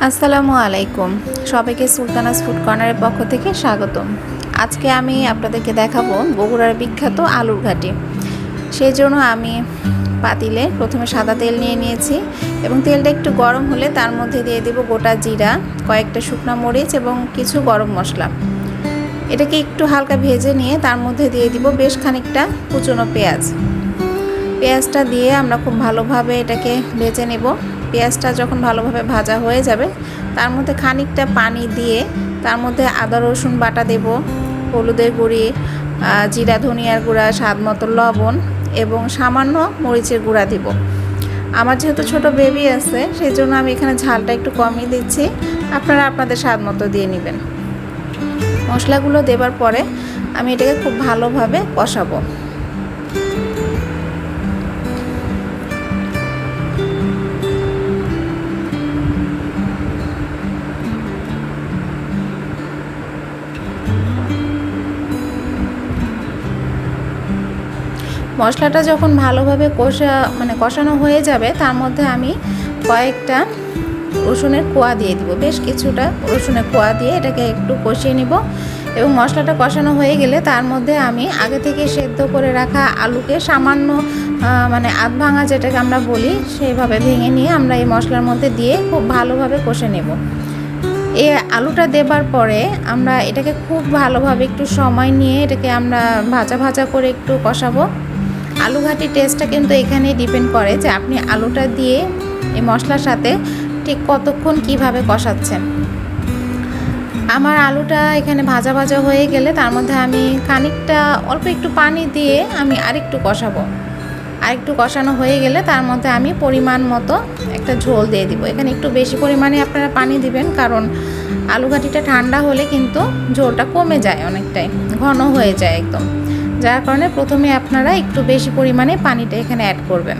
আসসালামু আলাইকুম। সবাইকে সুলতানাস ফুড কর্নারের পক্ষ থেকে স্বাগতম। আজকে আমি আপনাদেরকে দেখাবো বগুড়ার বিখ্যাত আলুর ঘাটি। সেই জন্য আমি পাতিলে প্রথমে সাদা তেল নিয়ে নিয়েছি এবং তেলটা একটু গরম হলে তার মধ্যে দিয়ে দেব গোটা জিরা, কয়েকটা শুকনো মরিচ এবং কিছু গরম মশলা। এটাকে একটু হালকা ভেজে নিয়ে তার মধ্যে দিয়ে দিব বেশ খানিকটা কুচনো পেঁয়াজ। পেঁয়াজটা দিয়ে আমরা খুব ভালোভাবে এটাকে ভেজে নেব। পেঁয়াজটা যখন ভালোভাবে ভাজা হয়ে যাবে তার মধ্যে খানিকটা পানি দিয়ে তার মধ্যে আদা রসুন বাটা দেব, হলুদের গুঁড়ি, জিরা ধনিয়ার গুঁড়া, স্বাদ মতো লবণ এবং সামান্য মরিচের গুঁড়া দিব। আমার যেহেতু ছোট বেবি আছে সেই জন্য আমি এখানে ঝালটা একটু কমিয়ে দিচ্ছি, আপনারা আপনাদের স্বাদ মতো দিয়ে নেবেন। মশলাগুলো দেবার পরে আমি এটাকে খুব ভালোভাবে কষাবো। মশলাটা যখন ভালোভাবে কষানো হয়ে যাবে তার মধ্যে আমি কয়েকটা রসুনের কোয়া দিয়ে দিব, বেশ কিছুটা রসুনের কোয়া দিয়ে এটাকে একটু কষিয়ে নিব এবং মশলাটা কষানো হয়ে গেলে তার মধ্যে আমি আগে থেকে সেদ্ধ করে রাখা আলুকে সামান্য আধ ভাঙা যেটাকে আমরা বলি সেইভাবে ভেঙে নিয়ে আমরা এই মশলার মধ্যে দিয়ে খুব ভালোভাবে কষে নেব। এই আলুটা দেবার পরে আমরা এটাকে খুব ভালোভাবে একটু সময় নিয়ে এটাকে আমরা ভাজা ভাজা করে একটু কষাবো। আলু ঘাটির টেস্টটা কিন্তু এখানেই ডিপেন্ড করে যে আপনি আলুটা দিয়ে এই মশলার সাথে ঠিক কতক্ষণ কিভাবে কষাচ্ছেন। আমার আলুটা এখানে ভাজা ভাজা হয়ে গেলে তার মধ্যে আমি খানিকটা অল্প একটু পানি দিয়ে আমি আরেকটু কষাবো। আরেকটু কষানো হয়ে গেলে তার মধ্যে আমি পরিমাণ মতো একটা ঝোল দিয়ে দিব। এখানে একটু বেশি পরিমাণে আপনারা পানি দিবেন, কারণ আলু ঘাটিটা ঠান্ডা হলে কিন্তু ঝোলটা কমে যায়, অনেকটাই ঘন হয়ে যায় একদম, যার কারণে প্রথমে আপনারা একটু বেশি পরিমাণে পানিটা এখানে অ্যাড করবেন।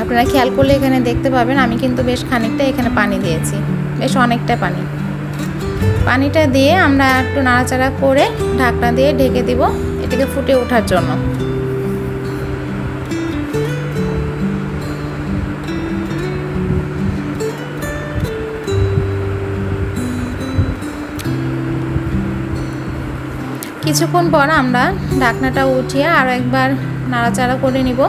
আপনারা খেয়াল করলে এখানে দেখতে পাবেন আমি কিন্তু বেশ খানিকটা এখানে পানি দিয়েছি, বেশ অনেকটা পানিটা দিয়ে আমরা একটু নাড়াচাড়া করে ঢাকনা দিয়ে ঢেকে দিব এটাকে ফুটে ওঠার জন্য। কিছুক্ষণ পর আমরা ঢাকনাটা উঠিয়ে আরও একবার নাড়াচাড়া করে নিব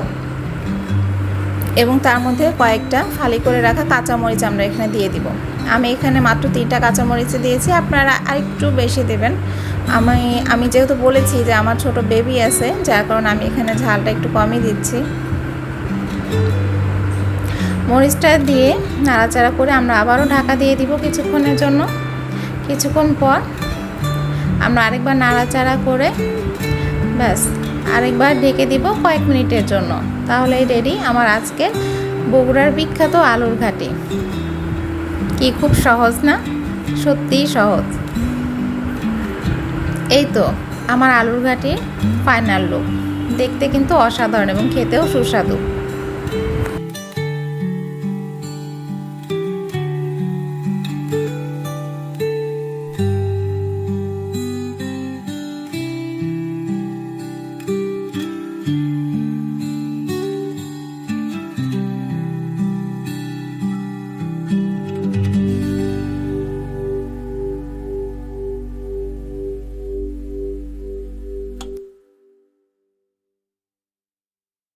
এবং তার মধ্যে কয়েকটা ফালি করে রাখা কাঁচামরিচ আমরা এখানে দিয়ে দিব। আমি এখানে মাত্র 3টা কাঁচামরিচ দিয়েছি, আপনারা আরেকটু বেশি দেবেন। আমি যেহেতু বলেছি যে আমার ছোট বেবি আছে, যার কারণে আমি এখানে ঝালটা একটু কমই দিচ্ছি। মরিচটা দিয়ে নাড়াচাড়া করে আমরা আবারও ঢাকা দিয়ে দিব কিছুক্ষণের জন্য। কিছুক্ষণ পর আমরা আরেকবার নাড়াচাড়া করে ব্যাস আরেকবার ঢেকে দিব কয়েক মিনিটের জন্য। তাহলেই রেডি আমার আজকের বগুড়ার বিখ্যাত আলুর ঘাটি। কি খুব সহজ না? সত্যিই সহজ। এই তো আমার আলুর ঘাটির ফাইনাল লুক। দেখতে কিন্তু অসাধারণ এবং খেতেও সুস্বাদু।